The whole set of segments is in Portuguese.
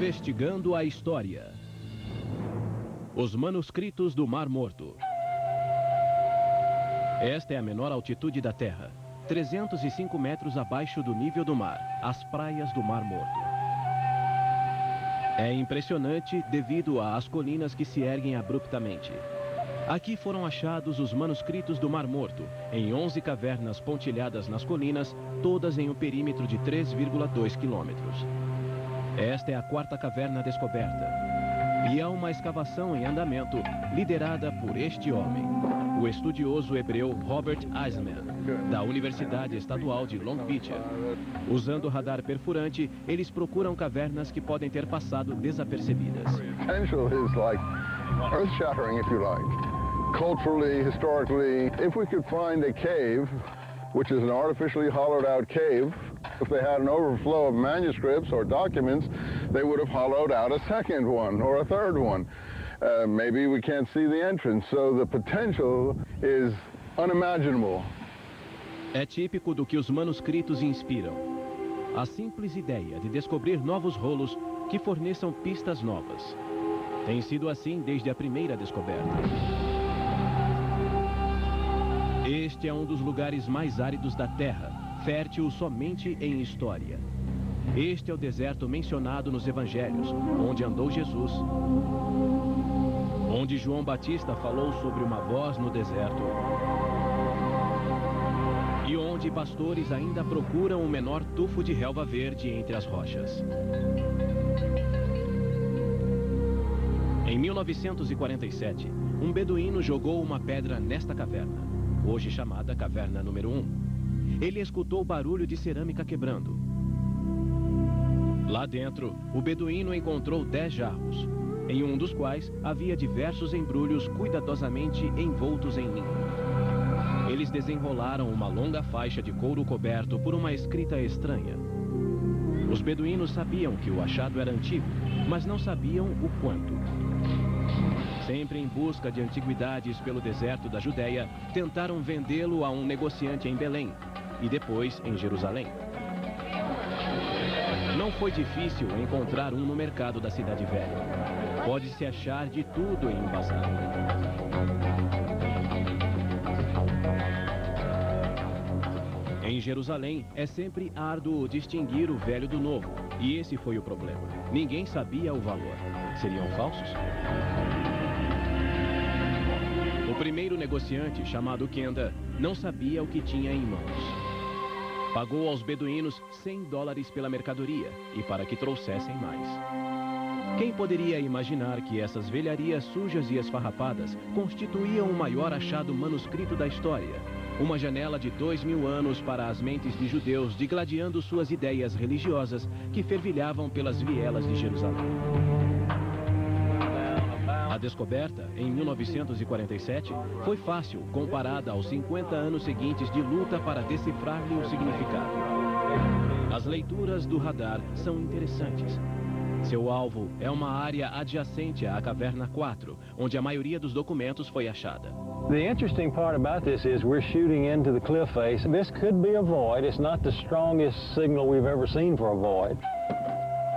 Investigando a história. Os manuscritos do Mar Morto. Esta é a menor altitude da Terra, 305 metros abaixo do nível do mar, as praias do Mar Morto. É impressionante devido às colinas que se erguem abruptamente. Aqui foram achados os manuscritos do Mar Morto, em 11 cavernas pontilhadas nas colinas, todas em um perímetro de 3,2 quilômetros. Esta é a quarta caverna descoberta. E há uma escavação em andamento, liderada por este homem, o estudioso hebreu Robert Eisman, da Universidade Estadual de Long Beach. Usando radar perfurante, eles procuram cavernas que podem ter passado desapercebidas. Potential is like earth-shattering, if you like. Culturally, historically, if we could find a cave, which is an artificially hollowed out cave, if they had an overflow of manuscripts or documents, they would have hollowed out a second one or a third one. Maybe we can't see the entrance, so the potential is unimaginable. É típico do que os manuscritos inspiram. A simples ideia de descobrir novos rolos que forneçam pistas novas. Tem sido assim desde a primeira descoberta. Este é um dos lugares mais áridos da Terra, fértil somente em história. Este é o deserto mencionado nos Evangelhos, onde andou Jesus, onde João Batista falou sobre uma voz no deserto e onde pastores ainda procuram o menor tufo de relva verde entre as rochas. Em 1947, um beduíno jogou uma pedra nesta caverna, hoje chamada Caverna número 1. Ele escutou barulho de cerâmica quebrando. Lá dentro, o beduíno encontrou 10 jarros, em um dos quais havia diversos embrulhos cuidadosamente envoltos em linho. Eles desenrolaram uma longa faixa de couro coberto por uma escrita estranha. Os beduínos sabiam que o achado era antigo, mas não sabiam o quanto. Sempre em busca de antiguidades pelo deserto da Judéia, tentaram vendê-lo a um negociante em Belém e depois em Jerusalém. Não foi difícil encontrar um no mercado da Cidade Velha. Pode-se achar de tudo em um bazar. Em Jerusalém, é sempre árduo distinguir o velho do novo. E esse foi o problema. Ninguém sabia o valor. Seriam falsos? O primeiro negociante, chamado Kenda, não sabia o que tinha em mãos. Pagou aos beduínos $100 pela mercadoria e para que trouxessem mais. Quem poderia imaginar que essas velharias sujas e esfarrapadas constituíam o maior achado manuscrito da história? Uma janela de 2000 anos para as mentes de judeus digladiando suas ideias religiosas que fervilhavam pelas vielas de Jerusalém. A descoberta, em 1947, foi fácil comparada aos 50 anos seguintes de luta para decifrar-lhe o significado. As leituras do radar são interessantes. Seu alvo é uma área adjacente à Caverna 4, onde a maioria dos documentos foi achada. The interesting part about this is we're shooting into the cliff face. This could be a void. It's not the strongest signal we've ever seen for a void.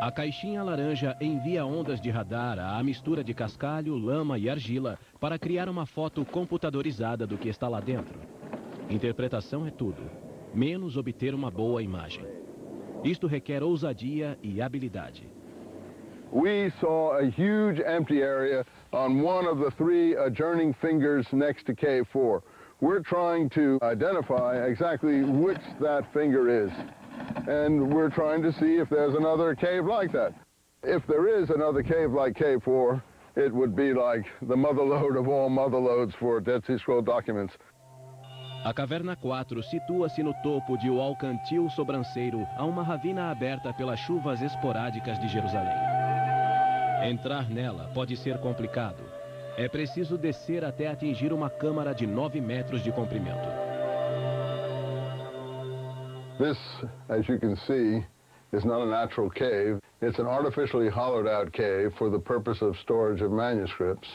A caixinha laranja envia ondas de radar à mistura de cascalho, lama e argila para criar uma foto computadorizada do que está lá dentro. Interpretação é tudo, menos obter uma boa imagem. Isto requer ousadia e habilidade. We saw a huge empty area on one of the 3 adjourning fingers next to Cave 4. We're trying to identify exactly which that finger is. And we're trying to see if there's another cave like that. If there is another cave like Cave 4, it would be like the motherlode of all motherlodes for Dead Sea Scroll documents. A Caverna 4 situa-se no topo de o Alcantil Sobranceiro, a uma ravina aberta pelas chuvas esporádicas de Jerusalém. Entrar nela pode ser complicado. É preciso descer até atingir uma câmara de 9 metros de comprimento. This, as you can see, is not a natural cave. It's an artificially hollowed out cave for the purpose of storage of manuscripts.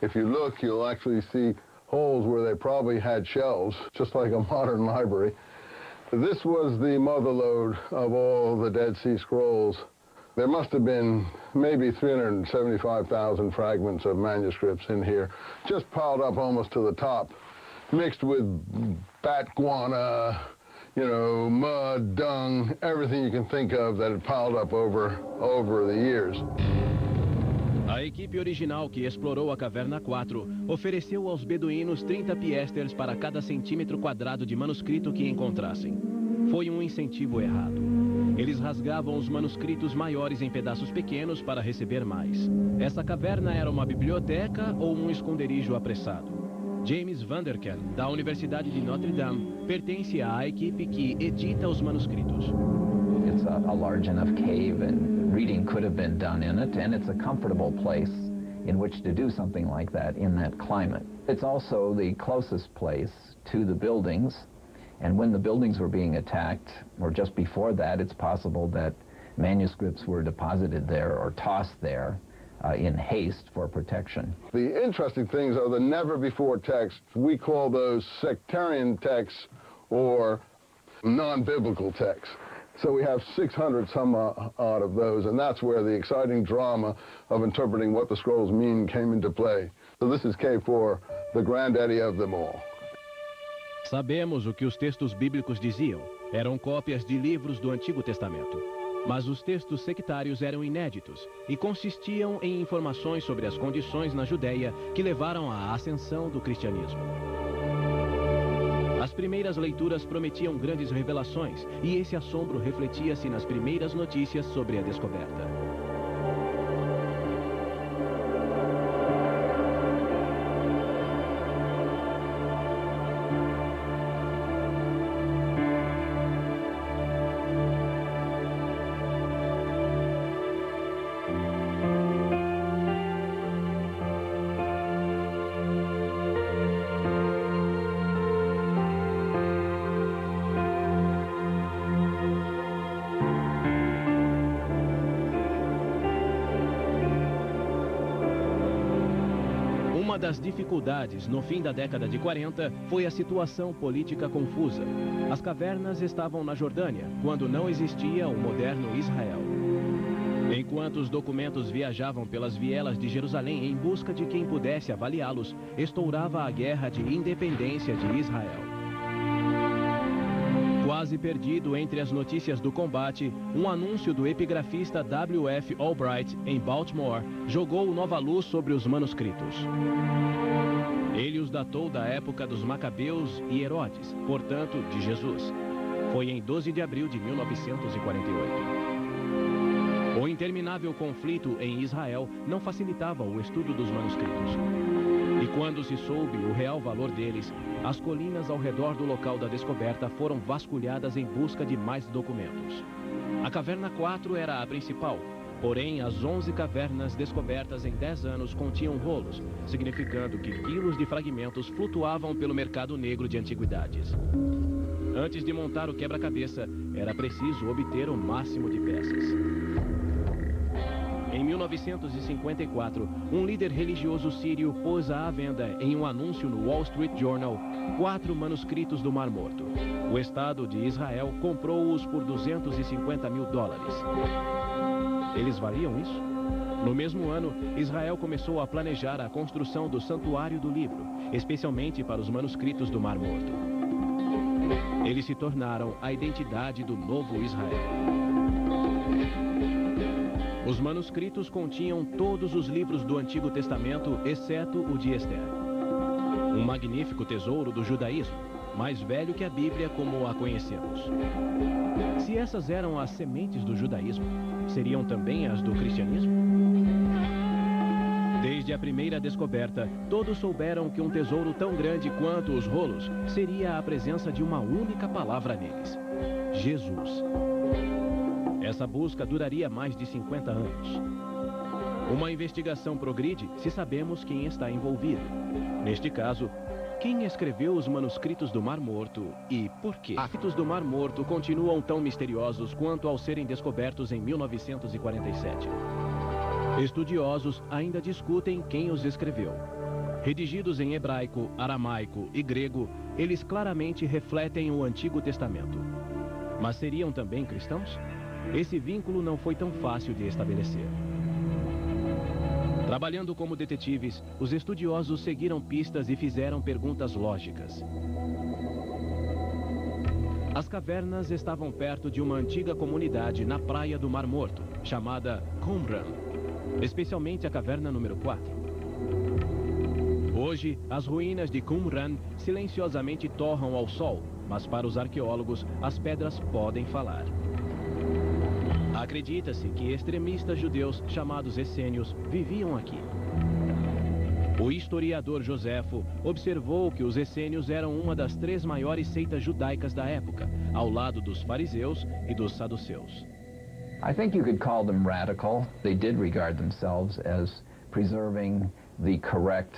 If you look, you'll actually see holes where they probably had shelves, just like a modern library. This was the motherlode of all the Dead Sea Scrolls There must have been maybe 375,000 fragments of manuscripts in here, just piled up almost to the top, mixed with bat guana, you know, mud, dung, everything you can think of that had piled up over the years. A equipe original que explorou a Caverna 4 ofereceu aos beduínos 30 piasters para cada centímetro quadrado de manuscrito que encontrassem. Foi um incentivo errado. Eles rasgavam os manuscritos maiores em pedaços pequenos para receber mais. Essa caverna era uma biblioteca ou um esconderijo apressado? James Vanderkern, da Universidade de Notre Dame, pertence à equipe que edita os manuscritos. It's a large enough cave and reading could have been done in it, and it's a comfortable place in which to do something like that in that climate. It's also the closest place to the buildings, and when the buildings were being attacked, or just before that, it's possible that manuscripts were deposited there or tossed there in haste for protection. The interesting things are the never-before texts. We call those sectarian texts or non-biblical texts. So we have 600 some odd of those, and that's where the exciting drama of interpreting what the scrolls mean came into play. So this is K4, the granddaddy of them all. Sabemos o que os textos bíblicos diziam. Eram cópias de livros do Antigo Testamento. Mas os textos sectários eram inéditos e consistiam em informações sobre as condições na Judéia que levaram à ascensão do cristianismo. As primeiras leituras prometiam grandes revelações e esse assombro refletia-se nas primeiras notícias sobre a descoberta. Uma das dificuldades no fim da década de 40 foi a situação política confusa. As cavernas estavam na Jordânia, quando não existia o moderno Israel. Enquanto os documentos viajavam pelas vielas de Jerusalém em busca de quem pudesse avaliá-los, estourava a guerra de independência de Israel. Quase perdido entre as notícias do combate, um anúncio do epigrafista W.F. Albright, em Baltimore, jogou nova luz sobre os manuscritos. Ele os datou da época dos Macabeus e Herodes, portanto, de Jesus. Foi em 12 de abril de 1948. O interminável conflito em Israel não facilitava o estudo dos manuscritos. E quando se soube o real valor deles, as colinas ao redor do local da descoberta foram vasculhadas em busca de mais documentos. A Caverna 4 era a principal, porém as 11 cavernas descobertas em 10 anos continham rolos, significando que quilos de fragmentos flutuavam pelo mercado negro de antiguidades. Antes de montar o quebra-cabeça, era preciso obter o máximo de peças. Em 1954, um líder religioso sírio pôs à venda em um anúncio no Wall Street Journal 4 manuscritos do Mar Morto. O Estado de Israel comprou-os por $250 mil. Eles valiam isso? No mesmo ano, Israel começou a planejar a construção do Santuário do Livro, especialmente para os manuscritos do Mar Morto. Eles se tornaram a identidade do novo Israel. Os manuscritos continham todos os livros do Antigo Testamento, exceto o de Esther. Um magnífico tesouro do judaísmo, mais velho que a Bíblia como a conhecemos. Se essas eram as sementes do judaísmo, seriam também as do cristianismo? Desde a primeira descoberta, todos souberam que um tesouro tão grande quanto os rolos seria a presença de uma única palavra neles: Jesus. Essa busca duraria mais de 50 anos. Uma investigação progride se sabemos quem está envolvido. Neste caso, quem escreveu os manuscritos do Mar Morto e por quê? Os manuscritos do Mar Morto continuam tão misteriosos quanto ao serem descobertos em 1947. Estudiosos ainda discutem quem os escreveu. Redigidos em hebraico, aramaico e grego, eles claramente refletem o Antigo Testamento. Mas seriam também cristãos? esse vínculo não foi tão fácil de estabelecer. Trabalhando como detetives, os estudiosos seguiram pistas e fizeram perguntas lógicas. As cavernas estavam perto de uma antiga comunidade na praia do Mar Morto, chamada Qumran, especialmente a caverna número 4. Hoje, as ruínas de Qumran silenciosamente torram ao sol, mas para os arqueólogos, as pedras podem falar. Acredita-se que extremistas judeus chamados essênios viviam aqui. O historiador Joséfo observou que os essênios eram uma das 3 maiores seitas judaicas da época, ao lado dos fariseus e dos saduceus. I think you could call them radical. They did regard themselves as preserving the correct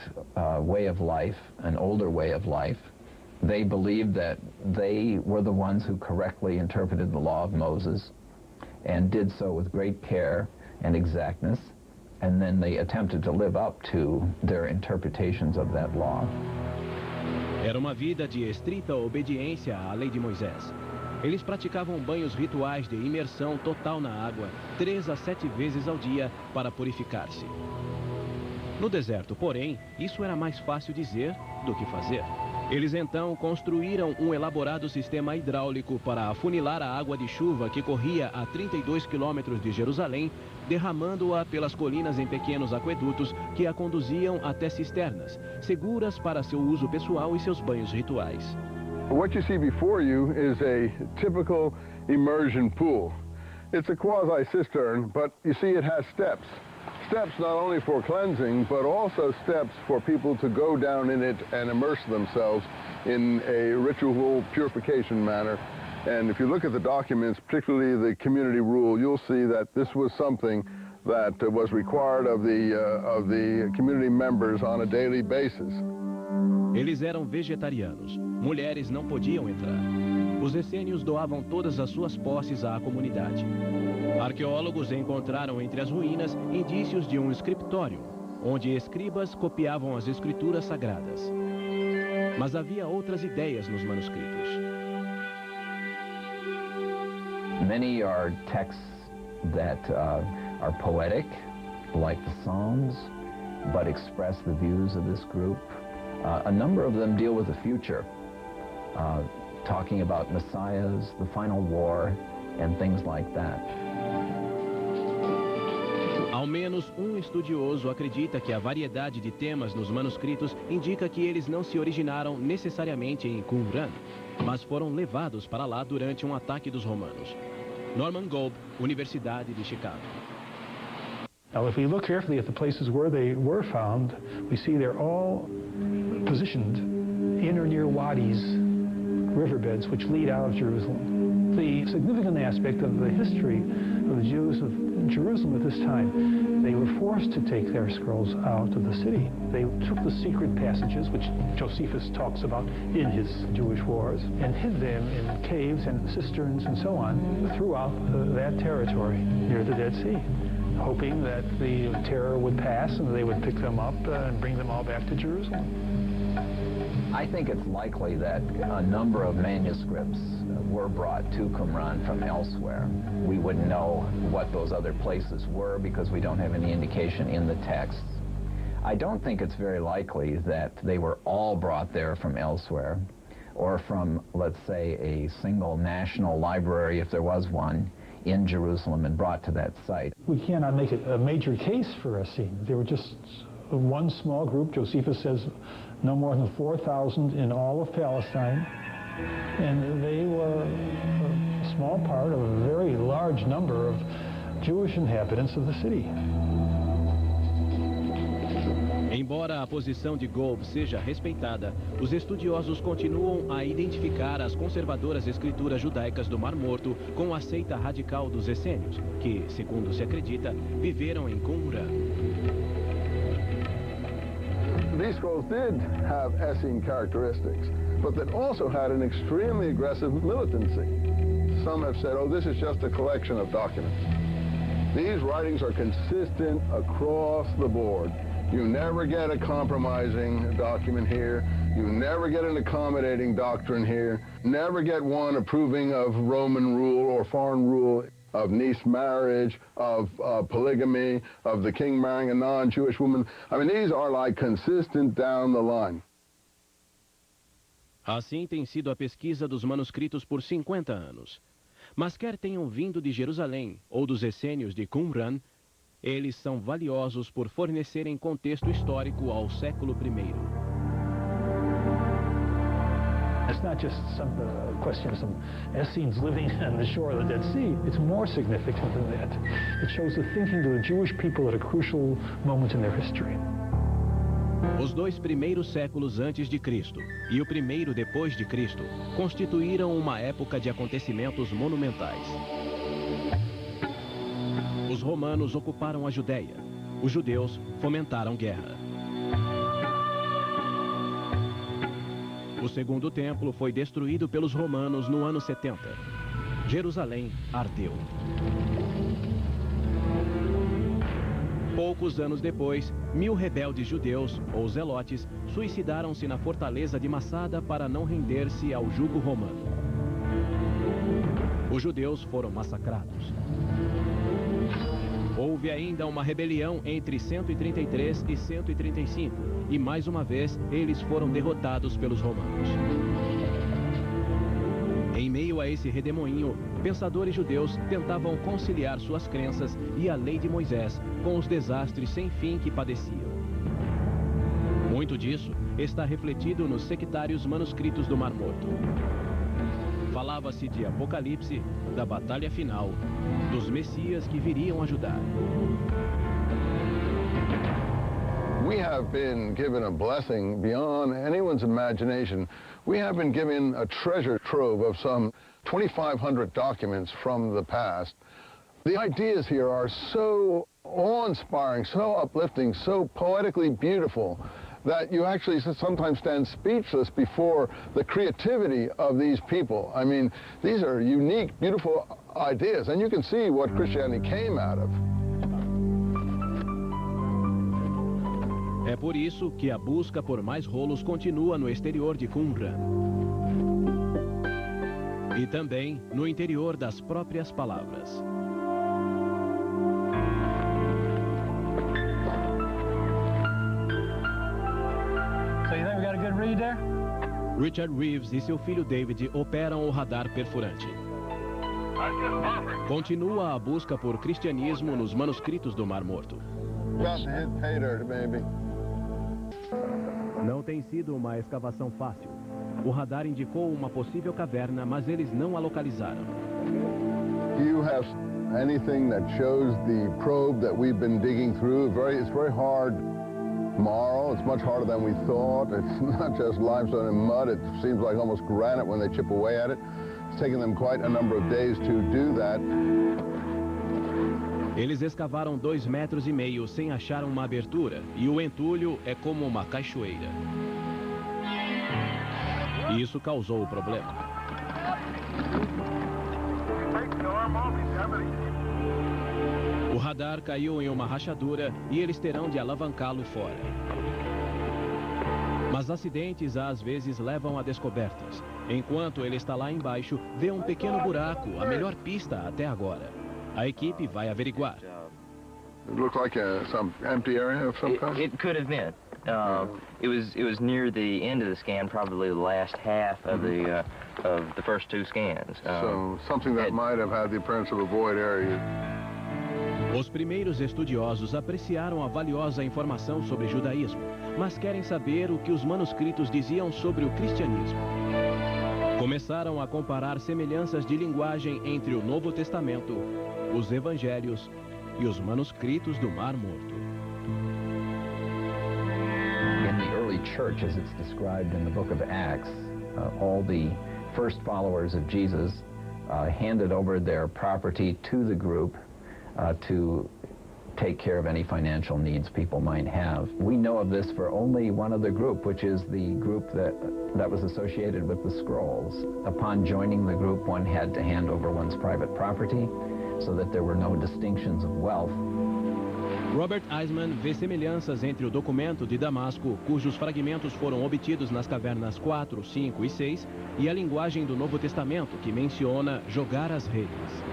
way of life, an older way of life. They believed that they were the ones who correctly interpreted the law of Moses and did so with great care and exactness, and then they attempted to live up to their interpretations of that law. Era uma vida de estrita obediência à lei de Moisés. Eles praticavam banhos rituais de imersão total na água, 3 a 7 vezes ao dia, para purificar-se. No deserto, porém, isso era mais fácil dizer do que fazer. Eles então construíram um elaborado sistema hidráulico para afunilar a água de chuva que corria a 32 quilômetros de Jerusalém, derramando-a pelas colinas em pequenos aquedutos que a conduziam até cisternas, seguras para seu uso pessoal e seus banhos rituais. What you see before you is a typical immersion pool. It's a quasi-cistern, but you see it has steps. Steps not only for cleansing, but also steps for people to go down in it and immerse themselves in a ritual purification manner. And if you look at the documents, particularly the community rule, you'll see that this was something that was required of the community members on a daily basis. Eles eram vegetarianos. Mulheres não podiam entrar. Os essênios doavam todas as suas posses à comunidade. Arqueólogos encontraram entre as ruínas indícios de um escritório, onde escribas copiavam as escrituras sagradas. Mas havia outras ideias nos manuscritos. Many are texts that are poetic, like the Psalms, but express the views of this group. A number of them deal with the future, talking about messiahs, the final war, and things like that. Ao menos um estudioso acredita que a variedade de temas nos manuscritos indica que eles não se originaram necessariamente em Qumran, mas foram levados para lá durante um ataque dos romanos. Norman Golb, Universidade de Chicago. Now, if we look carefully at the places where they were found, we see they're all positioned in or near wadis, riverbeds, which lead out of Jerusalem. The significant aspect of the history of the Jews of Jerusalem at this time, they were forced to take their scrolls out of the city. They took the secret passages, which Josephus talks about in his Jewish Wars, and hid them in caves and cisterns and so on throughout that territory near the Dead Sea, hoping that the terror would pass and they would pick them up and bring them all back to Jerusalem. I think it's likely that a number of manuscripts were brought to Qumran from elsewhere. We wouldn't know what those other places were because we don't have any indication in the texts. I don't think it's very likely that they were all brought there from elsewhere or from, let's say, a single national library, if there was one, in Jerusalem and brought to that site. We cannot make it a major case for Essene. They were just one small group. Josephus says no more than 4,000 in all of Palestine. And they were a small part of a very large number of Jewish inhabitants of the city. Embora a posição de Golb seja respeitada, os estudiosos continuam a identificar as conservadoras escrituras judaicas do Mar Morto com a seita radical dos essênios, que, segundo se acredita, viveram em Qumran. These scrolls did have Essene characteristics, but that also had an extremely aggressive militancy. Some have said, oh, this is just a collection of documents. These writings are consistent across the board. You never get a compromising document here. You never get an accommodating doctrine here. Never get one approving of Roman rule or foreign rule. of niece marriage, of polygamy, of the king marrying a non-Jewish woman. I mean, these are like consistent down the line. Assim tem sido a pesquisa dos manuscritos por 50 anos. Mas quer tenham vindo de Jerusalém ou dos essênios de Qumran, eles são valiosos por fornecerem contexto histórico ao século I. It's not just some question of some Essenes living on the shore of the Dead Sea. It's more significant than that. It shows the thinking of the Jewish people at a crucial moment in their history. Os 2 primeiros séculos antes de Cristo e o primeiro depois de Cristo constituíram uma época de acontecimentos monumentais. Os romanos ocuparam a Judéia. Os judeus fomentaram guerra. O segundo templo foi destruído pelos romanos no ano 70. Jerusalém ardeu. Poucos anos depois, 1000 rebeldes judeus, ou zelotes, suicidaram-se na fortaleza de Massada para não render-se ao jugo romano. Os judeus foram massacrados. Houve ainda uma rebelião entre 133 e 135, e mais uma vez eles foram derrotados pelos romanos. Em meio a esse redemoinho, pensadores judeus tentavam conciliar suas crenças e a lei de Moisés com os desastres sem fim que padeciam. Muito disso está refletido nos sectários manuscritos do Mar Morto. Falava-se de Apocalipse, da batalha final, dos Messias que viriam ajudar. We have been given a blessing beyond anyone's imagination. We have been given a treasure trove of some 2,500 documents from the past. The ideas here are so awe-inspiring, so uplifting, so poetically beautiful that you actually sometimes stand speechless before the creativity of these people. I mean, these are unique, beautiful ideas, and you can see what Christianity came out of. É por isso que a busca por mais rolos continua no exterior de Qumran. E também no interior das próprias palavras. So you think we got a good read there? Richard Reeves e seu filho David operam o radar perfurante. Continua a busca por cristianismo nos manuscritos do Mar Morto. Got to hit pay dirt, baby. Não tem sido uma escavação fácil. O radar indicou uma possível caverna, mas eles não a localizaram. Do you have anything that shows the probe that we've been digging through? It's very hard marl. It's much harder than we thought. It's not just limestone and mud. It seems like almost granite when they chip away at it. It's taken them quite a number of days to do that. Eles escavaram 2,5 metros sem achar uma abertura, e o entulho é como uma cachoeira. Isso causou o problema. O radar caiu em uma rachadura e eles terão de alavancá-lo fora. Mas acidentes às vezes levam a descobertas. Enquanto ele está lá embaixo, vê um pequeno buraco, a melhor pista até agora. A equipe vai averiguar. It looked like some empty area of some kind? It could have been. It was near the end of the scan, probably the last half of the first 2 scans. So something that might have had the appearance of a void area. Os primeiros estudiosos apreciaram a valiosa informação sobre judaísmo, mas querem saber o que os manuscritos diziam sobre o cristianismo. Começaram a comparar semelhanças de linguagem entre o Novo Testamento, os Evangelhos e os manuscritos do Mar Morto. In the early church, as it's described in the book of Acts, all the first followers of Jesus handed over their property to the group to take care of any financial needs people might have. We know of this for only one other group, which is the group that was associated with the scrolls. Upon joining the group, one had to hand over one's private property so that there were no distinctions of wealth. Robert Eisman vê semelhanças entre o documento de Damasco, cujos fragmentos foram obtidos nas cavernas 4, 5 e 6, e a linguagem do Novo Testamento, que menciona jogar as redes.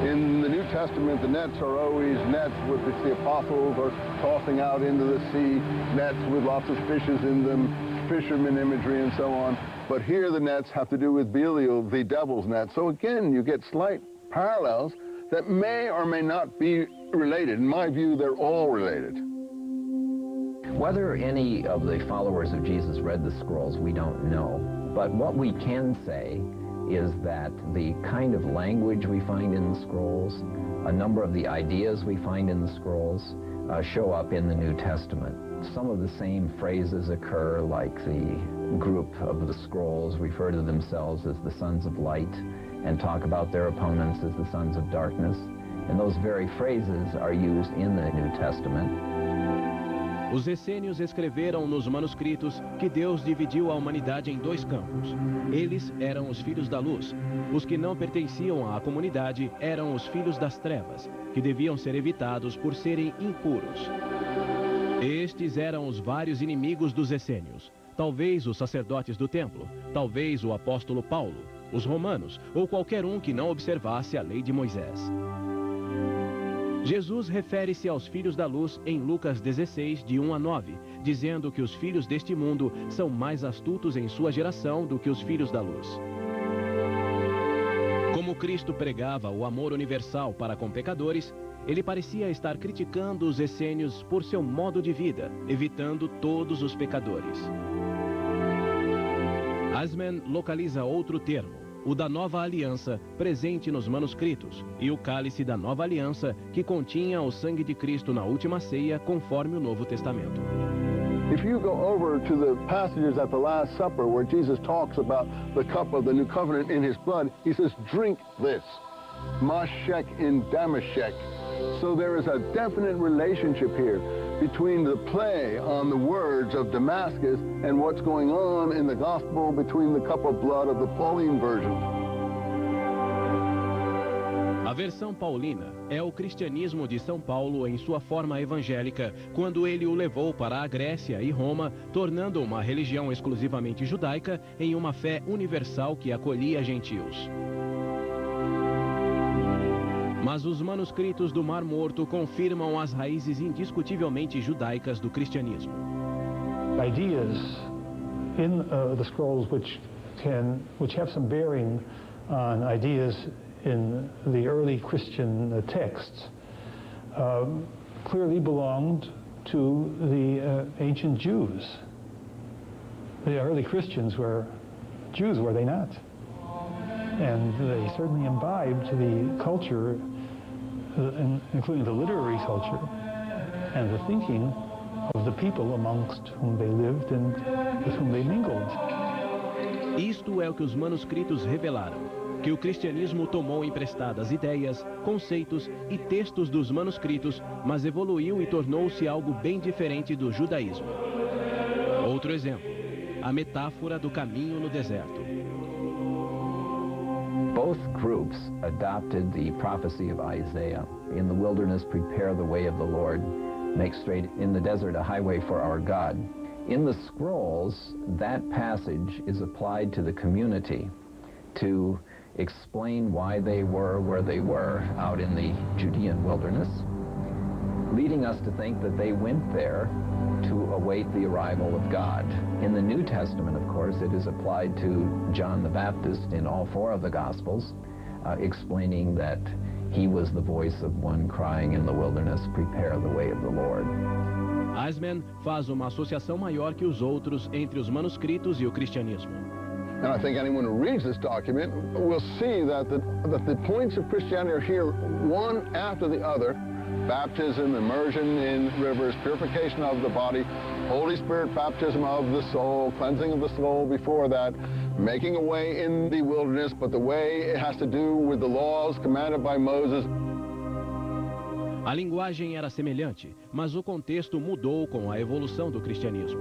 In the New Testament, the nets are always nets with the apostles are tossing out into the sea, nets with lots of fishes in them, fisherman imagery and so on. But here the nets have to do with Belial, the devil's net. So again, you get slight parallels that may or may not be related. In my view, they're all related. Whether any of the followers of Jesus read the scrolls, we don't know. But what we can say is that the kind of language we find in the scrolls, a number of the ideas we find in the scrolls, show up in the New Testament. Some of the same phrases occur, like the group of the scrolls refer to themselves as the sons of light and talk about their opponents as the sons of darkness. And those very phrases are used in the New Testament. Os essênios escreveram nos manuscritos que Deus dividiu a humanidade em dois campos. Eles eram os filhos da luz. Os que não pertenciam à comunidade eram os filhos das trevas, que deviam ser evitados por serem impuros. Estes eram os vários inimigos dos essênios. Talvez os sacerdotes do templo, talvez o apóstolo Paulo, os romanos ou qualquer um que não observasse a lei de Moisés. Jesus refere-se aos filhos da luz em Lucas 16, de 1 a 9, dizendo que os filhos deste mundo são mais astutos em sua geração do que os filhos da luz. Como Cristo pregava o amor universal para com pecadores, ele parecia estar criticando os essênios por seu modo de vida, evitando todos os pecadores. Eisman localiza outro termo, o da Nova Aliança, presente nos manuscritos, e o cálice da Nova Aliança, que continha o sangue de Cristo na última ceia, conforme o Novo Testamento. If you go over to the passages at the Last Supper where Jesus talks about the cup of the new covenant in his blood, he says, drink this, mashek in Damashek. So there is a definite relationship here between the play on the words of Damascus and what's going on in the gospel between the cup of blood of the Pauline version. A versão paulina é o cristianismo de São Paulo em sua forma evangélica, quando ele o levou para a Grécia e Roma, tornando uma religião exclusivamente judaica em uma fé universal que acolhia gentios. Mas os manuscritos do Mar Morto confirmam as raízes indiscutivelmente judaicas do cristianismo. Ideas in the scrolls which have some bearing on ideas in the early Christian texts clearly belonged to the ancient Jews. The early Christians were Jews, were they not? And they certainly imbibed the culture, including the literary culture and the thinking of the people amongst whom they lived and with whom they mingled. Isto é o que os manuscritos revelaram, que o cristianismo tomou emprestadas ideias, conceitos e textos dos manuscritos, mas evoluiu e tornou-se algo bem diferente do judaísmo. Outro exemplo, a metáfora do caminho no deserto. Both groups adopted the prophecy of Isaiah. In the wilderness, prepare the way of the Lord. Make straight in the desert a highway for our God. In the scrolls, that passage is applied to the community to explain why they were where they were out in the Judean wilderness, leading us to think that they went there to await the arrival of God. In the New Testament, of course, it is applied to John the Baptist in all four of the Gospels, explaining that he was the voice of one crying in the wilderness, prepare the way of the Lord. Eisman faz uma associação maior que os outros entre os manuscritos e o cristianismo. And I think anyone who reads this document will see that the points of Christianity are here one after the other. Baptism, immersion in rivers, purification of the body, Holy Spirit baptism of the soul, cleansing of the soul before that, making a way in the wilderness, but the way it has to do with the laws commanded by Moses. A linguagem era semelhante, mas o contexto mudou com a evolução do cristianismo.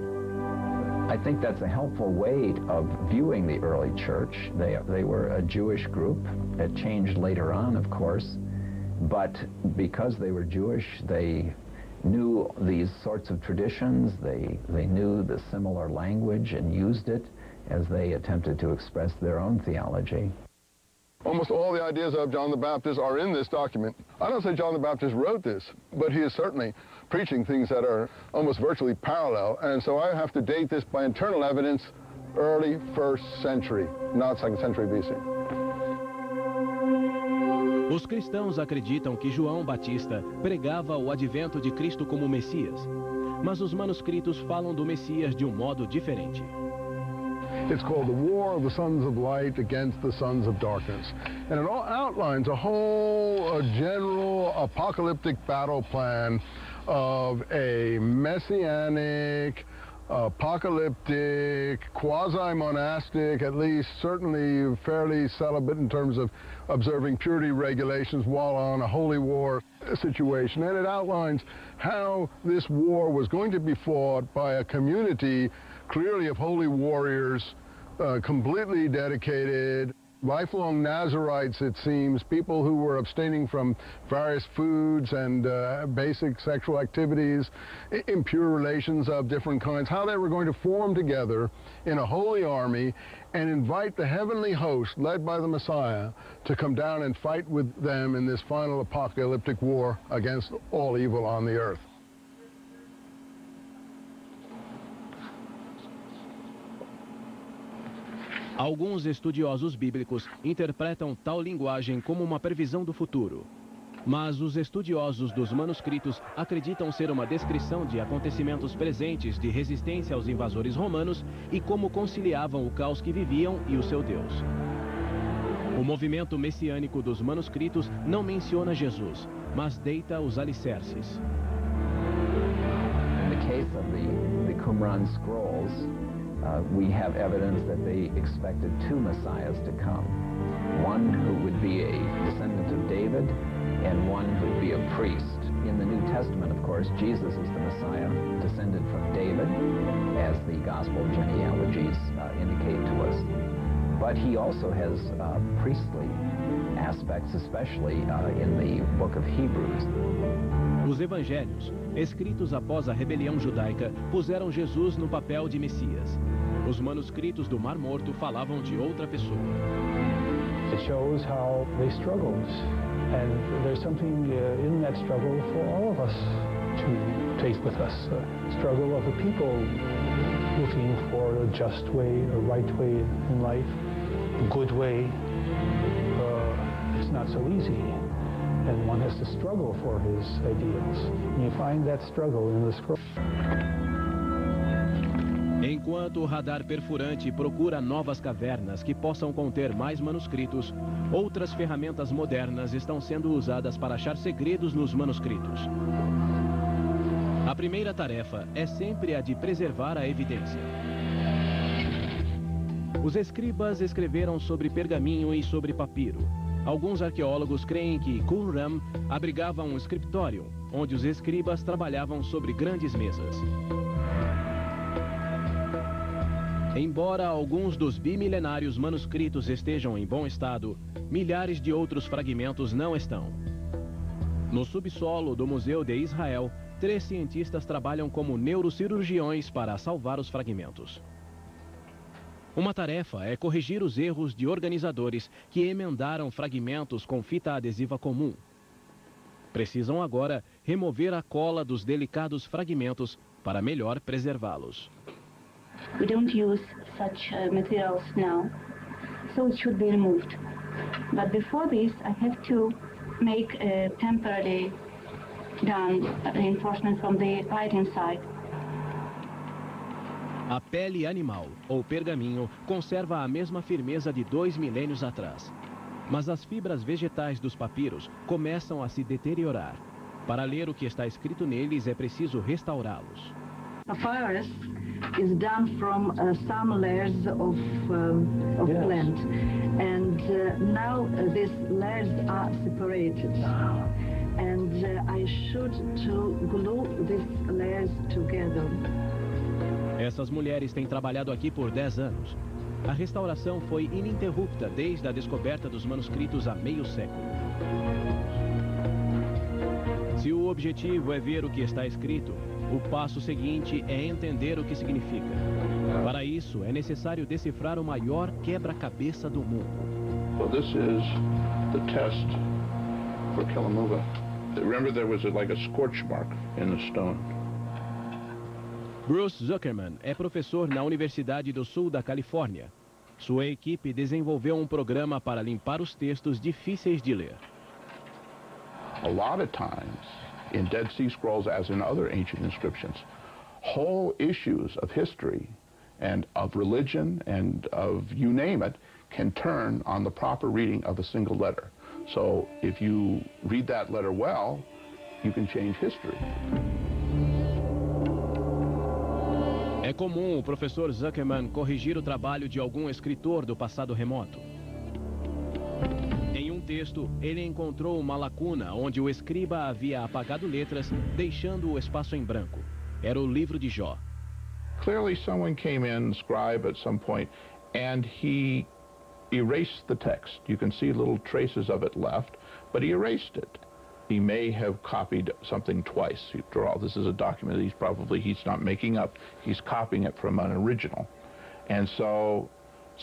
I think that's a helpful way of viewing the early church. They were a Jewish group. It changed later on, of course. But because they were Jewish, they knew these sorts of traditions, they knew the similar language and used it as they attempted to express their own theology. Almost all the ideas of John the Baptist are in this document. I don't say John the Baptist wrote this, but he is certainly preaching things that are almost virtually parallel, and so I have to date this by internal evidence, early 1st century, not 2nd century BC. Os cristãos acreditam que João Batista pregava o advento de Cristo como Messias, mas os manuscritos falam do Messias de um modo diferente. It's called the War of the Sons of Light against the Sons of Darkness. And it all outlines a whole general apocalyptic battle plan of a messianic, apocalyptic, quasi-monastic, at least certainly fairly celibate in terms of observing purity regulations while on a holy war situation. And it outlines how this war was going to be fought by a community clearly of holy warriors, completely dedicated, lifelong Nazarites, it seems, people who were abstaining from various foods and basic sexual activities, impure relations of different kinds, how they were going to form together in a holy army and invite the heavenly host, led by the Messiah, to come down and fight with them in this final apocalyptic war against all evil on the earth. Alguns estudiosos bíblicos interpretam tal linguagem como uma previsão do futuro. Mas os estudiosos dos manuscritos acreditam ser uma descrição de acontecimentos presentes de resistência aos invasores romanos e como conciliavam o caos que viviam e o seu Deus. O movimento messiânico dos manuscritos não menciona Jesus, mas deita os alicerces. In the case of the Qumran scrolls, we have evidence that they expected two messiahs to come. One who would be a descendant of David and one who would be a priest. In the New Testament, of course, Jesus is the Messiah, descended from David, as the gospel genealogies indicate to us. But he also has priestly aspects, especially in the book of Hebrews. Os evangelhos, escritos após a rebelião judaica, puseram Jesus no papel de Messias. Os manuscritos do Mar Morto falavam de outra pessoa. It shows how they struggled, and there's something in that struggle for all of us to take with us. Struggle of the people looking for a just way, a right way in life, a good way. It's not so easy, and one has to struggle for his ideals. And you find that struggle in the scroll. Enquanto o radar perfurante procura novas cavernas que possam conter mais manuscritos, outras ferramentas modernas estão sendo usadas para achar segredos nos manuscritos. A primeira tarefa é sempre a de preservar a evidência. Os escribas escreveram sobre pergaminho e sobre papiro. Alguns arqueólogos creem que Qumran abrigava um escritório, onde os escribas trabalhavam sobre grandes mesas. Embora alguns dos bimilenários manuscritos estejam em bom estado, milhares de outros fragmentos não estão. No subsolo do Museu de Israel, 3 cientistas trabalham como neurocirurgiões para salvar os fragmentos. Uma tarefa é corrigir os erros de organizadores que emendaram fragmentos com fita adesiva comum. Precisam agora remover a cola dos delicados fragmentos para melhor preservá-los. We don't use such materials now, so it should be removed. But before this, I have to make a temporary reinforcement from the right inside. A pele animal, ou pergaminho, conserva a mesma firmeza de 2 milênios atrás. Mas as fibras vegetais dos papiros começam a se deteriorar. Para ler o que está escrito neles, é preciso restaurá-los. Papyrus is done from some layers of plant, and now these layers are separated, and I should to glue these layers together. Essas mulheres têm trabalhado aqui por 10 anos. A restauração foi ininterrupta desde a descoberta dos manuscritos há meio século. Se o objetivo é ver o que está escrito, o passo seguinte é entender o que significa. Para isso, é necessário decifrar o maior quebra-cabeça do mundo. So this is the test for Kilimumva. Remember, there was like a scorch mark in the stone. Bruce Zuckerman é professor na Universidade do Sul da Califórnia. Sua equipe desenvolveu um programa para limpar os textos difíceis de ler. A lot of times, in Dead Sea Scrolls, as in other ancient inscriptions, whole issues of history and of religion and of you name it can turn on the proper reading of a single letter. So if you read that letter well, you can change history. É comum o professor Zuckerman corrigir o trabalho de algum escritor do passado remoto. Em um texto, ele encontrou uma lacuna onde o escriba havia apagado letras, deixando o espaço em branco. Era o livro de Jó. Clearly someone came in, scribe at some point, and he erased the text. You can see little traces of it left, but he erased it. He may have copied something twice. After all, this is a document that he's not making up. He's copying it from an original. And so,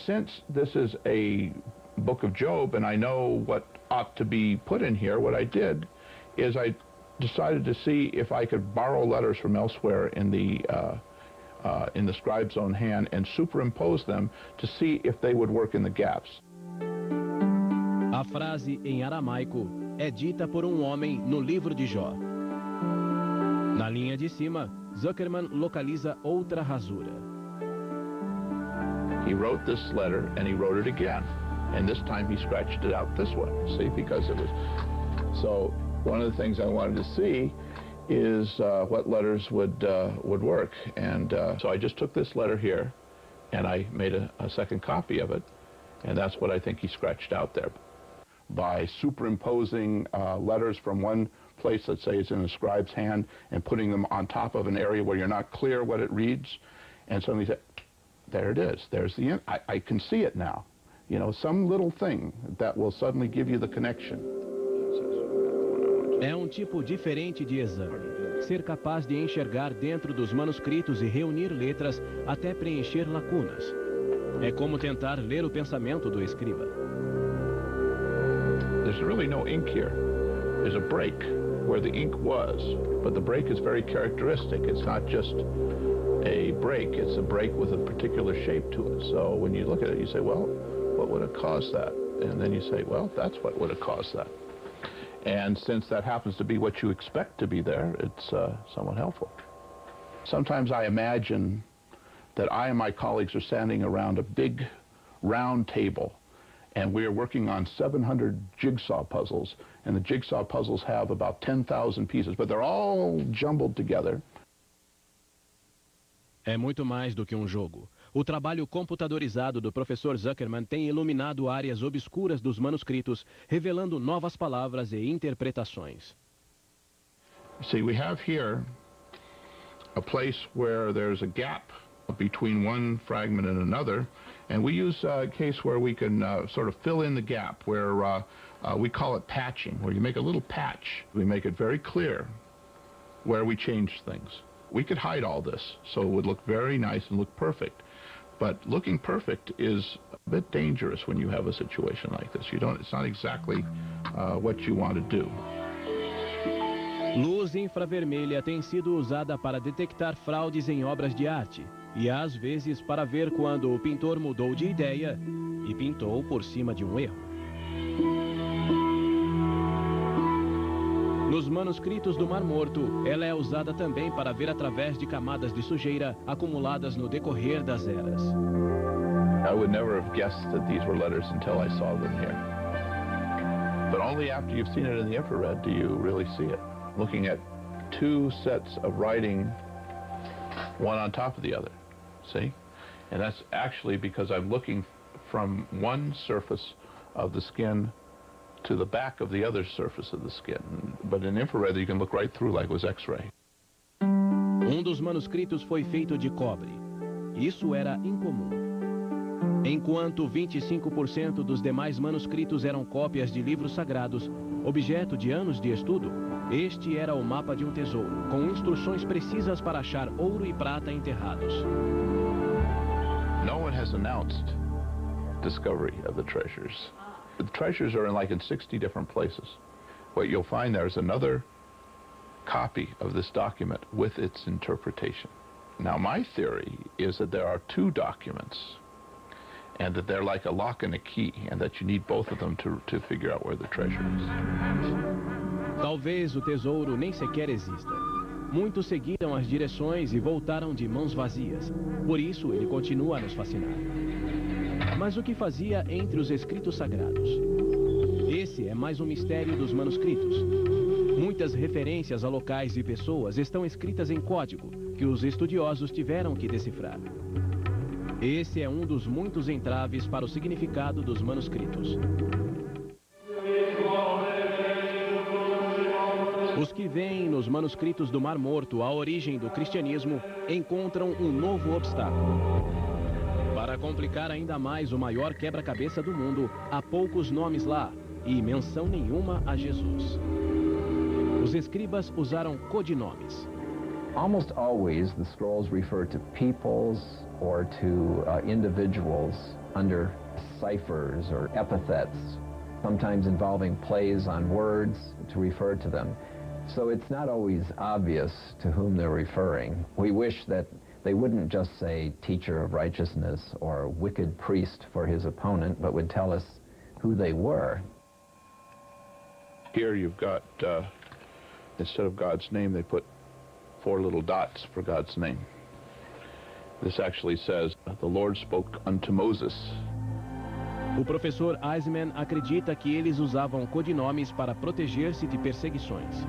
since this is a book of Job, and I know what ought to be put in here, what I did is I decided to see if I could borrow letters from elsewhere in the scribe's own hand and superimpose them to see if they would work in the gaps. A frase em aramaico é dita por um homem no livro de Jó. Na linha de cima, Zuckerman localiza outra rasura. He wrote this letter and he wrote it again. And this time he scratched it out this way, see, because it was... So one of the things I wanted to see is what letters would work. And so I just took this letter here and I made a second copy of it. And that's what I think he scratched out there. By superimposing letters from one place, let's say it's in a scribe's hand, and putting them on top of an area where you're not clear what it reads, and suddenly say, there it is, there's the end. I can see it now. You know, some little thing that will suddenly give you the connection. É um tipo diferente de exame. Ser capaz de enxergar dentro dos manuscritos e reunir letras até preencher lacunas. É como tentar ler o pensamento do escriba. There's really no ink here. There's a break where the ink was, but the break is very characteristic. It's not just a break, it's a break with a particular shape to it. So when you look at it, you say, well, what would have caused that? And then you say, well, that's what would have caused that. And since that happens to be what you expect to be there, it's somewhat helpful. Sometimes I imagine that I and my colleagues are standing around a big round table, and we are working on 700 jigsaw puzzles, and the jigsaw puzzles have about 10,000 pieces, but they're all jumbled together. É muito mais do que um jogo. O trabalho computadorizado do professor Zuckerman tem iluminado áreas obscuras dos manuscritos, revelando novas palavras e interpretações. See, we have here a place where there's a gap between one fragment and another, and we use a case where we can sort of fill in the gap, where we call it patching, where you make a little patch. We make it very clear where we change things. We could hide all this, so it would look very nice and look perfect. But looking perfect is a bit dangerous when you have a situation like this. It's not exactly what you want to do. Luz infravermelha tem sido usada para detectar fraudes em obras de arte e às vezes para ver quando o pintor mudou de ideia e pintou por cima de um erro. Nos manuscritos do Mar Morto, ela é usada também para ver através de camadas de sujeira acumuladas no decorrer das eras. I would never have guessed that these were letters until I saw them here. But only after you've seen it in the infrared do you really see it. Looking at two sets of writing, one on top of the other, see? And that's actually because I'm looking from one surface of the skin to the back of the other surface of the skin. But in infrared, you can look right through like it was X-ray. Dos manuscritos foi feito de cobre. Isso era incomum. Enquanto 25% dos demais manuscritos eram cópias de livros sagrados, objeto de anos de estudo, este era o mapa de um tesouro, com instruções precisas para achar ouro e prata enterrados. No one has announced discovery of the treasures. The treasures are in 60 different places. What you'll find there is another copy of this document with its interpretation. Now, my theory is that there are two documents, and that they're like a lock and a key, and that you need both of them to figure out where the treasure is. Talvez o tesouro nem sequer exista. Muitos seguiram as direções e voltaram de mãos vazias. Por isso, ele continua a nos fascinar. Mas o que fazia entre os escritos sagrados? Esse é mais um mistério dos manuscritos. Muitas referências a locais e pessoas estão escritas em código, que os estudiosos tiveram que decifrar. Esse é um dos muitos entraves para o significado dos manuscritos. Os que veem nos manuscritos do Mar Morto a origem do cristianismo encontram um novo obstáculo. Para complicar ainda mais o maior quebra-cabeça do mundo, há poucos nomes lá e menção nenhuma a Jesus. Os escribas usaram codinomes. Almost always the scrolls refer to peoples or to individuals under ciphers or epithets, sometimes involving plays on words to refer to them. So it's not always obvious to whom they're referring. We wish that they wouldn't just say teacher of righteousness or wicked priest for his opponent, but would tell us who they were. Here you've got, instead of God's name, they put 4 little dots for God's name. This actually says, the Lord spoke unto Moses. O professor Eisman acredita que eles usavam codinomes para proteger-se de perseguições.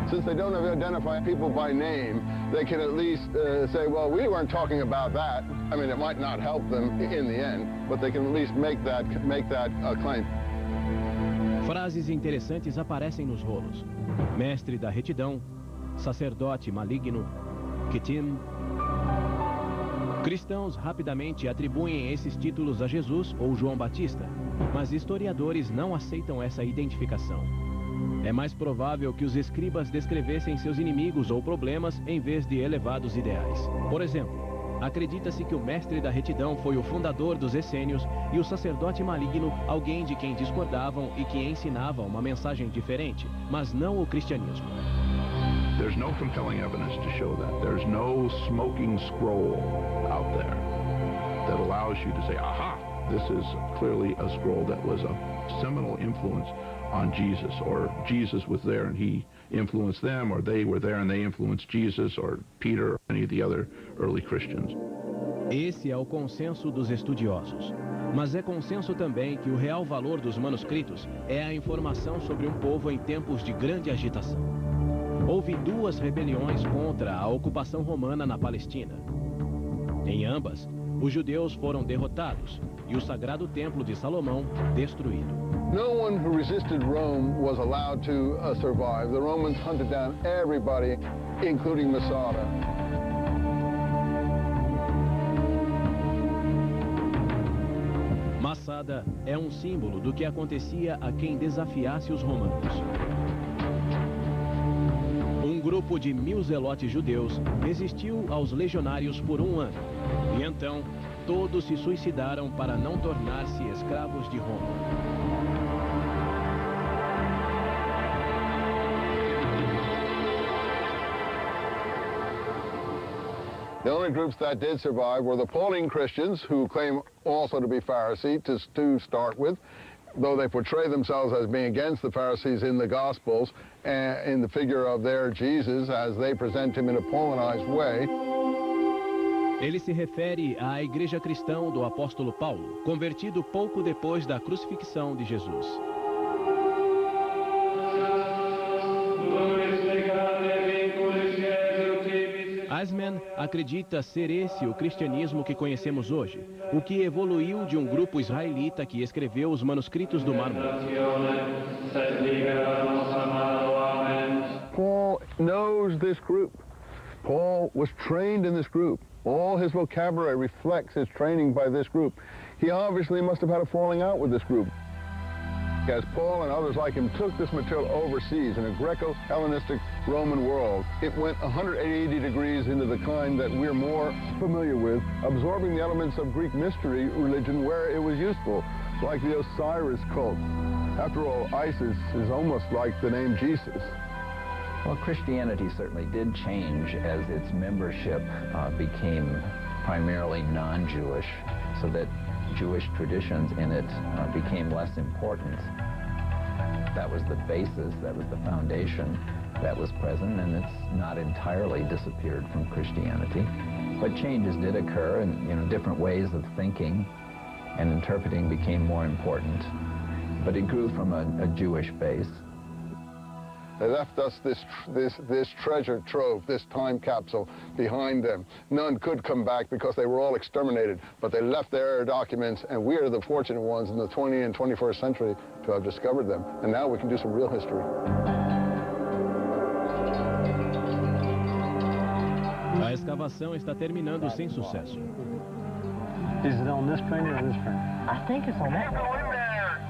Since they don't identify people by name, they can at least say, well, we weren't talking about that. I mean, it might not help them in the end, but they can at least make that claim. Frases interessantes aparecem nos rolos. Mestre da retidão, sacerdote maligno, Kittim. Cristãos rapidamente atribuem esses títulos a Jesus ou João Batista, mas historiadores não aceitam essa identificação. É mais provável que os escribas descrevessem seus inimigos ou problemas em vez de elevados ideais. Por exemplo, acredita-se que o mestre da retidão foi o fundador dos essênios e o sacerdote maligno alguém de quem discordavam e que ensinava uma mensagem diferente, mas não o cristianismo. There's no compelling evidence to show that. There's no smoking scroll out there that allows you to say, aha, this is clearly a scroll that was a seminal influence on Jesus, or Jesus was there and he influenced them, or they were there and they influenced Jesus, or Peter, or any of the other early Christians. Esse é o consenso dos estudiosos. Mas é consenso também que o real valor dos manuscritos é a informação sobre um povo em tempos de grande agitação. Houve 2 rebeliões contra a ocupação romana na Palestina. Em ambas, os judeus foram derrotados e o sagrado templo de Salomão destruído. No one who resisted Rome was allowed to survive. The Romans hunted down everybody, including Masada. Masada é um símbolo do que acontecia a quem desafiasse os romanos. Um grupo de 1000 zelotes judeus resistiu aos legionários por 1 ano. E então, todos se suicidaram para não tornar-se escravos de Roma. The only groups that did survive were the Pauline Christians, who claim also to be Pharisee to start with, though they portray themselves as being against the Pharisees in the Gospels and in the figure of their Jesus as they present him in a Paulinized way. Ele se refere à igreja cristã do apóstolo Paulo, convertido pouco depois da crucifixão de Jesus. Eisman acredita ser esse o cristianismo que conhecemos hoje, o que evoluiu de um grupo israelita que escreveu os manuscritos do Mar Morto. Paul knows this group. Paul was trained in this group. All his vocabulary reflects his training by this group. He obviously must have had a falling out with this group. As Paul and others like him took this material overseas in a Greco-Hellenistic Roman world, it went 180 degrees into the kind that we're more familiar with, absorbing the elements of Greek mystery religion where it was useful. like the Osiris cult. After all, ISIS is almost like the name Jesus. Well, Christianity certainly did change as its membership became primarily non-Jewish, so that Jewish traditions in it became less important. That was the basis, that was the foundation that was present, and it's not entirely disappeared from Christianity. But changes did occur, and different ways of thinking and interpreting became more important. But it grew from a Jewish base. They left us this treasure trove, this time capsule behind them. None could come back because they were all exterminated, but they left their documents, and we are the fortunate ones in the 20th and 21st century to have discovered them. And now we can do some real history. A escavação está terminando sem sucesso. Is it on this printer or this printer? I think it's on that one.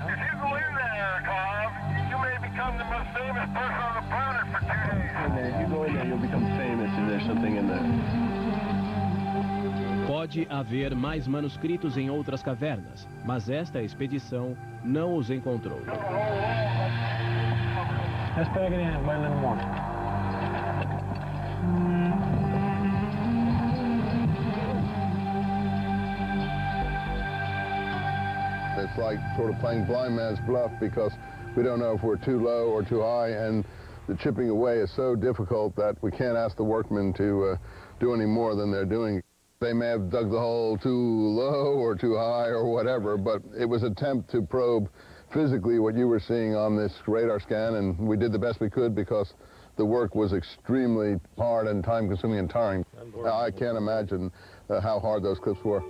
If you go in there, Tom, you may become the most famous person on the planet for 2 days. If you go in there, you'll become famous if there's something in there. Pode haver mais manuscritos em outras cavernas, mas esta expedição não os encontrou. Let's pack it in and wait a little more. It's like sort of playing blind man's bluff because we don't know if we're too low or too high, and the chipping away is so difficult that we can't ask the workmen to do any more than they're doing. They may have dug the hole too low or too high or whatever, but it was an attempt to probe physically what you were seeing on this radar scan, and we did the best we could because the work was extremely hard and time-consuming and tiring. I can't imagine how hard those clips were.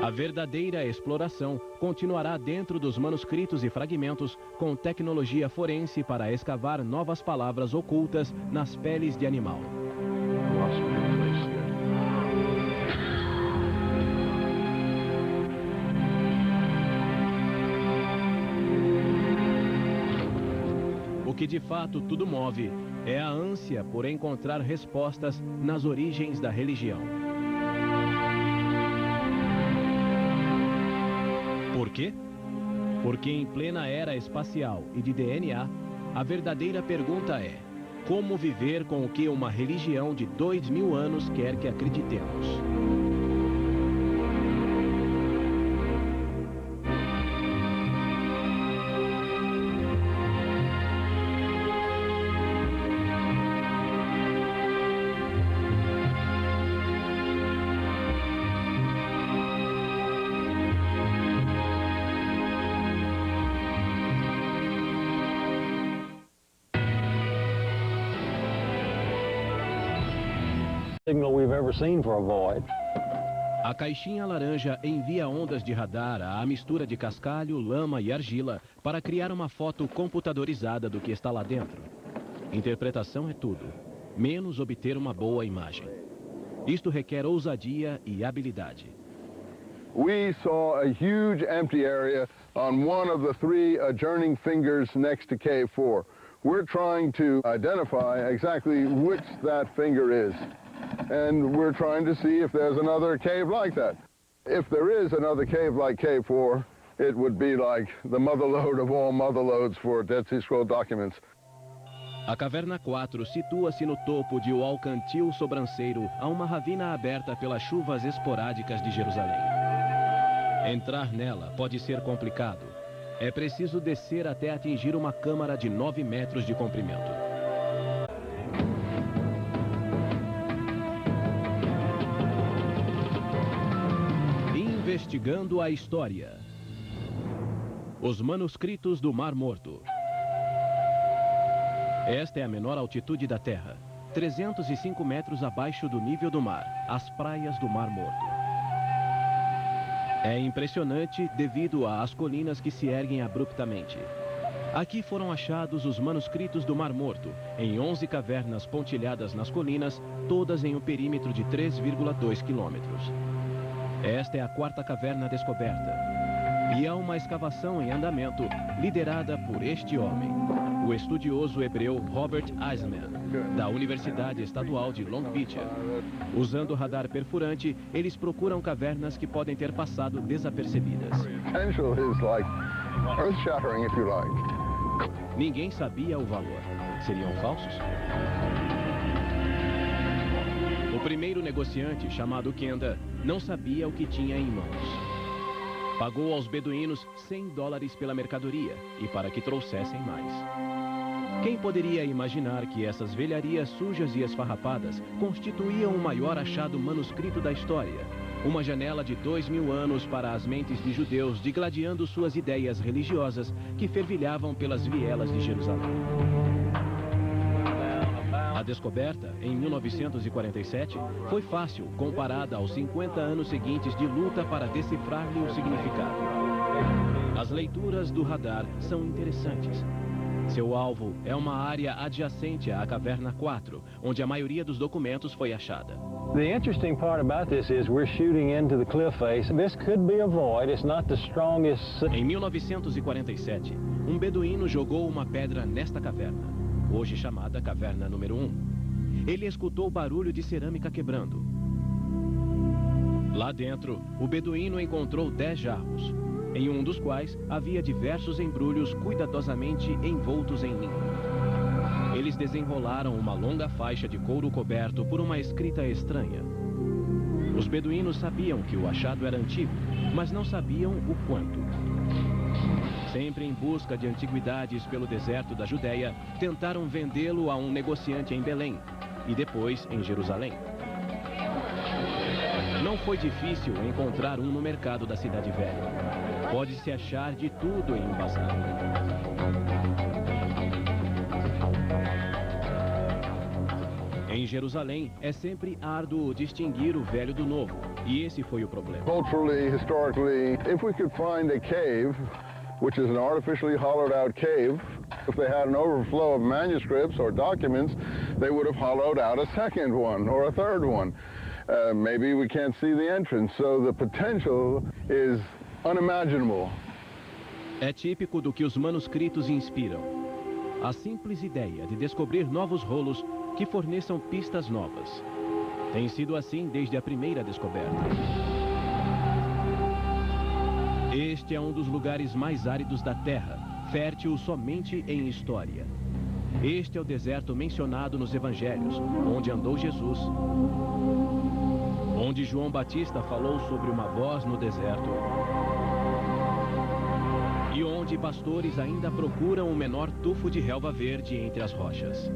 A verdadeira exploração continuará dentro dos manuscritos e fragmentos com tecnologia forense para escavar novas palavras ocultas nas peles de animal. O que de fato tudo move é a ânsia por encontrar respostas nas origens da religião. Por quê? Porque em plena era espacial e de DNA, a verdadeira pergunta é: como viver com o que uma religião de 2000 anos quer que acreditemos? Signal we've ever seen for a void. A caixinha laranja envia ondas de radar à mistura de cascalho, lama e argila para criar uma foto computadorizada do que está lá dentro. Interpretação é tudo, menos obter uma boa imagem. Isto requer ousadia e habilidade. We saw a huge empty area on one of the 3 adjourning fingers next to Cave 4. We're trying to identify exactly which that finger is. And we're trying to see if there's another cave like that. If there is another cave like Cave 4, it would be like the motherlode of all motherlodes for Dead Sea Scroll documents. A Caverna 4 situa-se no topo de o alcantil sobranceiro a uma ravina aberta pelas chuvas esporádicas de Jerusalém. Entrar nela pode ser complicado. É preciso descer até atingir uma câmara de 9 metros de comprimento. Investigando a história. Os manuscritos do Mar Morto. Esta é a menor altitude da Terra, 305 metros abaixo do nível do mar, as praias do Mar Morto. É impressionante devido às colinas que se erguem abruptamente. Aqui foram achados os manuscritos do Mar Morto, em 11 cavernas pontilhadas nas colinas, todas em um perímetro de 3,2 quilômetros. Esta é a 4ª caverna descoberta. E há uma escavação em andamento, liderada por este homem. o estudioso hebreu Robert Eisman, da Universidade Estadual de Long Beach. Usando radar perfurante, eles procuram cavernas que podem ter passado desapercebidas. Potential is like earth-shattering, if you like. Ninguém sabia o valor. Seriam falsos? O primeiro negociante, chamado Kenda, não sabia o que tinha em mãos. Pagou aos beduínos $100 pela mercadoria e para que trouxessem mais. Quem poderia imaginar que essas velharias sujas e esfarrapadas constituíam o maior achado manuscrito da história? Uma janela de 2000 anos para as mentes de judeus digladiando suas ideias religiosas que fervilhavam pelas vielas de Jerusalém. A descoberta, em 1947, foi fácil comparada aos 50 anos seguintes de luta para decifrar-lhe o significado. As leituras do radar são interessantes. Seu alvo é uma área adjacente à Caverna 4, onde a maioria dos documentos foi achada. The interesting part about this is we're shooting into the cliff face. This could be a void. It's not the strongest. Em 1947, um beduíno jogou uma pedra nesta caverna, hoje chamada Caverna número 1. Ele escutou barulho de cerâmica quebrando. Lá dentro, o beduíno encontrou 10 jarros, em um dos quais havia diversos embrulhos cuidadosamente envoltos em linho. Eles desenrolaram uma longa faixa de couro coberto por uma escrita estranha. Os beduínos sabiam que o achado era antigo, mas não sabiam o quanto. Sempre em busca de antiguidades pelo deserto da Judéia, tentaram vendê-lo a um negociante em Belém e depois em Jerusalém. Não foi difícil encontrar um no mercado da Cidade Velha. Pode-se achar de tudo em um bazar. Em Jerusalém, é sempre árduo distinguir o velho do novo, e esse foi o problema. Culturally, historically, if we could find a cave, which is an artificially hollowed out cave, if they had an overflow of manuscripts or documents, they would have hollowed out a second one or a third one. Maybe we can't see the entrance, so the potential is unimaginable. É típico do que os manuscritos inspiram. A simples ideia de descobrir novos rolos que forneçam pistas novas. Tem sido assim desde a primeira descoberta. Este é um dos lugares mais áridos da Terra, fértil somente em história. Este é o deserto mencionado nos Evangelhos, onde andou Jesus, onde João Batista falou sobre uma voz no deserto e onde pastores ainda procuram o menor tufo de relva verde entre as rochas.